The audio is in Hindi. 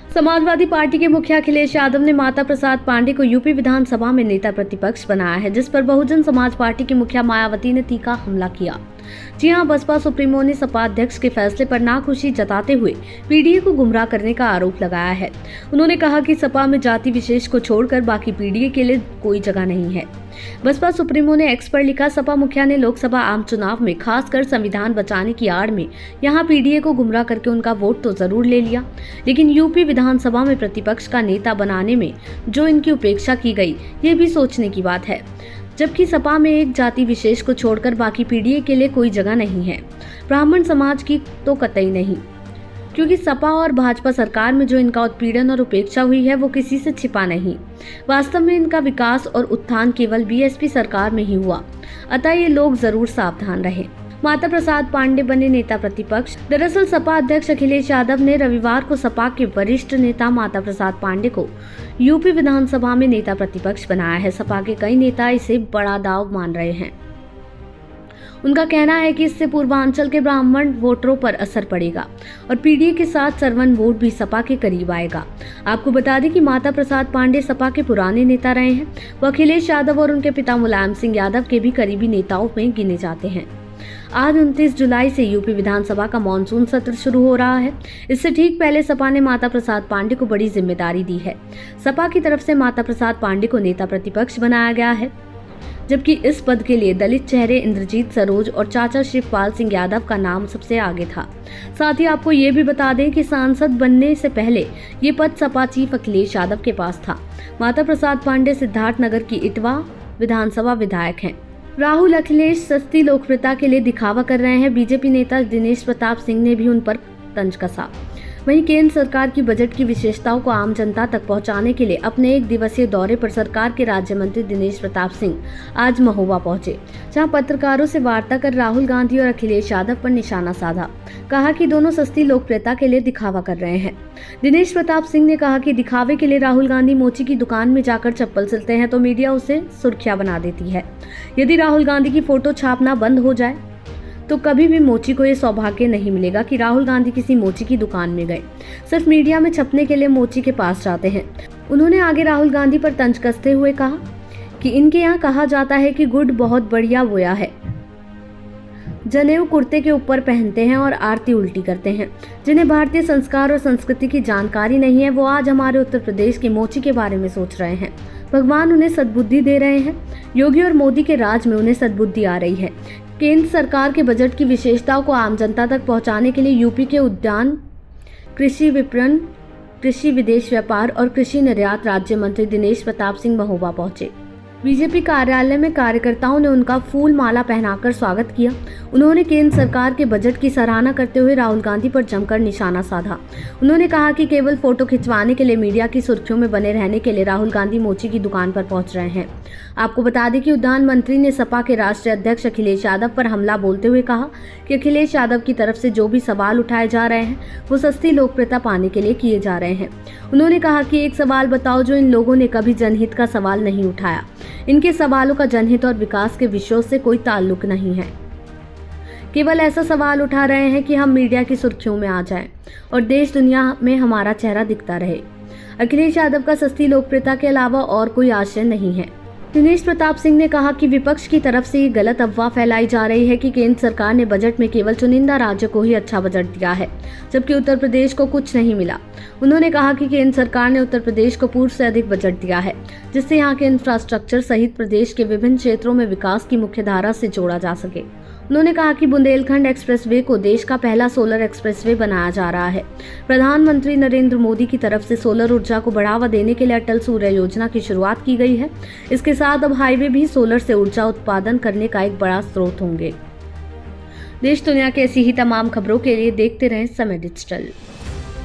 समाजवादी पार्टी के मुखिया अखिलेश यादव ने माता प्रसाद पांडे को यूपी विधानसभा में नेता प्रतिपक्ष बनाया है, जिस पर बहुजन समाज पार्टी की मुखिया मायावती ने तीखा हमला किया। जी हां, बसपा सुप्रीमो ने सपा अध्यक्ष के फैसले पर नाखुशी जताते हुए पीडीए को गुमराह करने का आरोप लगाया है। उन्होंने कहा कि सपा में जाति विशेष को छोड़कर बाकी पीडीए के लिए कोई जगह नहीं है। बसपा सुप्रीमो ने एक्स पर लिखा, सपा मुखिया ने लोकसभा आम चुनाव में खासकर संविधान बचाने की आड़ में यहां पीडीए को गुमराह करके उनका वोट तो जरूर ले लिया, लेकिन यूपी विधानसभा में प्रतिपक्ष का नेता बनाने में जो इनकी उपेक्षा की गई, ये भी सोचने की बात है। जबकि सपा में एक जाति विशेष को छोड़कर बाकी पीडीए के लिए कोई जगह नहीं है, ब्राह्मण समाज की तो कतई नहीं, क्योंकि सपा और भाजपा सरकार में जो इनका उत्पीड़न और उपेक्षा हुई है वो किसी से छिपा नहीं। वास्तव में इनका विकास और उत्थान केवल बीएसपी सरकार में ही हुआ, अतः ये लोग जरूर सावधान रहे। माता प्रसाद पांडे बने नेता प्रतिपक्ष। दरअसल सपा अध्यक्ष अखिलेश यादव ने रविवार को सपा के वरिष्ठ नेता माता प्रसाद पांडे को यूपी विधानसभा में नेता प्रतिपक्ष बनाया है। सपा के कई नेता इसे बड़ा दाव मान रहे हैं। उनका कहना है कि इससे पूर्वांचल के ब्राह्मण वोटरों पर असर पड़ेगा और पीडीए के साथ सरवन वोट भी सपा के करीब आएगा। आपको बता दें कि माता प्रसाद पांडे सपा के पुराने नेता रहे हैं। वो अखिलेश यादव और उनके पिता मुलायम सिंह यादव के भी करीबी नेताओं में गिने जाते हैं। आज 29 जुलाई से यूपी विधानसभा का मानसून सत्र शुरू हो रहा है। इससे ठीक पहले सपा ने माता प्रसाद पांडे को बड़ी जिम्मेदारी दी है। सपा की तरफ से माता प्रसाद पांडे को नेता प्रतिपक्ष बनाया गया है, जबकि इस पद के लिए दलित चेहरे इंद्रजीत सरोज और चाचा शिवपाल सिंह यादव का नाम सबसे आगे था। साथ ही आपको ये भी बता दें कि सांसद बनने से पहले ये पद सपा चीफ अखिलेश यादव के पास था। माता प्रसाद पांडे सिद्धार्थनगर की इटवा विधानसभा विधायक हैं। राहुल अखिलेश सस्ती लोकप्रियता के लिए दिखावा कर रहे हैं। बीजेपी नेता दिनेश प्रताप सिंह ने भी उन पर तंज कसा। वहीं केंद्र सरकार की बजट की विशेषताओं को आम जनता तक पहुंचाने के लिए अपने 1 दिवसीय दौरे पर सरकार के राज्य मंत्री दिनेश प्रताप सिंह आज महोबा पहुंचे, जहां पत्रकारों से वार्ता कर राहुल गांधी और अखिलेश यादव पर निशाना साधा। कहा कि दोनों सस्ती लोकप्रियता के लिए दिखावा कर रहे हैं। दिनेश प्रताप सिंह ने कहा कि दिखावे के लिए राहुल गांधी मोची की दुकान में जाकर चप्पल सिलते हैं तो मीडिया उसे सुर्खियां बना देती है। यदि राहुल गांधी की फोटो छापना बंद हो जाए तो कभी भी मोची को ये सौभाग्य नहीं मिलेगा कि राहुल गांधी किसी मोची की दुकान में गए, सिर्फ मीडिया में छपने के लिए मोची के पास जाते हैं। उन्होंने आगे राहुल गांधी पर तंज कसते हुए कहा कि इनके यहाँ कहा जाता है कि गुड़ बहुत बढ़िया बोया है। जनेऊ कुर्ते के ऊपर पहनते हैं और आरती उल्टी करते हैं। जिन्हें भारतीय संस्कार और संस्कृति की जानकारी नहीं है, वो आज हमारे उत्तर प्रदेश की मोची के बारे में सोच रहे हैं। भगवान उन्हें सद्बुद्धि दे रहे हैं। योगी और मोदी के राज में उन्हें सद्बुद्धि आ रही है। केंद्र सरकार के बजट की विशेषताओं को आम जनता तक पहुंचाने के लिए यूपी के उद्यान, कृषि विपणन, कृषि विदेश व्यापार और कृषि निर्यात राज्य मंत्री दिनेश प्रताप सिंह महोबा पहुंचे। बीजेपी कार्यालय में कार्यकर्ताओं ने उनका फूल माला पहनाकर स्वागत किया। उन्होंने केंद्र सरकार के बजट की सराहना करते हुए राहुल गांधी पर जमकर निशाना साधा। उन्होंने कहा कि केवल फोटो खिंचवाने के लिए मीडिया की सुर्खियों में बने रहने के लिए राहुल गांधी मोची की दुकान पर पहुंच रहे हैं। आपको बता दें कि उद्यान मंत्री ने सपा के राष्ट्रीय अध्यक्ष अखिलेश यादव पर हमला बोलते हुए कहा कि अखिलेश यादव की तरफ से जो भी सवाल उठाए जा रहे हैं वो सस्ती लोकप्रियता पाने के लिए किए जा रहे हैं। उन्होंने कहा कि एक सवाल बताओ जो इन लोगों ने कभी जनहित का सवाल नहीं उठाया। इनके सवालों का जनहित और विकास के विषयों से कोई ताल्लुक नहीं है। केवल ऐसा सवाल उठा रहे हैं कि हम मीडिया की सुर्खियों में आ जाएं और देश दुनिया में हमारा चेहरा दिखता रहे। अखिलेश यादव का सस्ती लोकप्रियता के अलावा और कोई आशय नहीं है। दिनेश प्रताप सिंह ने कहा कि विपक्ष की तरफ से ये गलत अफवाह फैलाई जा रही है कि केंद्र सरकार ने बजट में केवल चुनिंदा राज्य को ही अच्छा बजट दिया है, जबकि उत्तर प्रदेश को कुछ नहीं मिला। उन्होंने कहा कि केंद्र सरकार ने उत्तर प्रदेश को पूर्व से अधिक बजट दिया है, जिससे यहाँ के इंफ्रास्ट्रक्चर सहित प्रदेश के विभिन्न क्षेत्रों में विकास की मुख्य धारा से जोड़ा जा सके। उन्होंने कहा कि बुंदेलखंड एक्सप्रेसवे को देश का पहला सोलर एक्सप्रेसवे बनाया जा रहा है। प्रधानमंत्री नरेंद्र मोदी की तरफ से सोलर ऊर्जा को बढ़ावा देने के लिए अटल सूर्य योजना की शुरुआत की गई है। इसके साथ अब हाईवे भी सोलर से ऊर्जा उत्पादन करने का एक बड़ा स्रोत होंगे। देश दुनिया की ऐसी ही तमाम खबरों के लिए देखते रहें समय डिजिटल।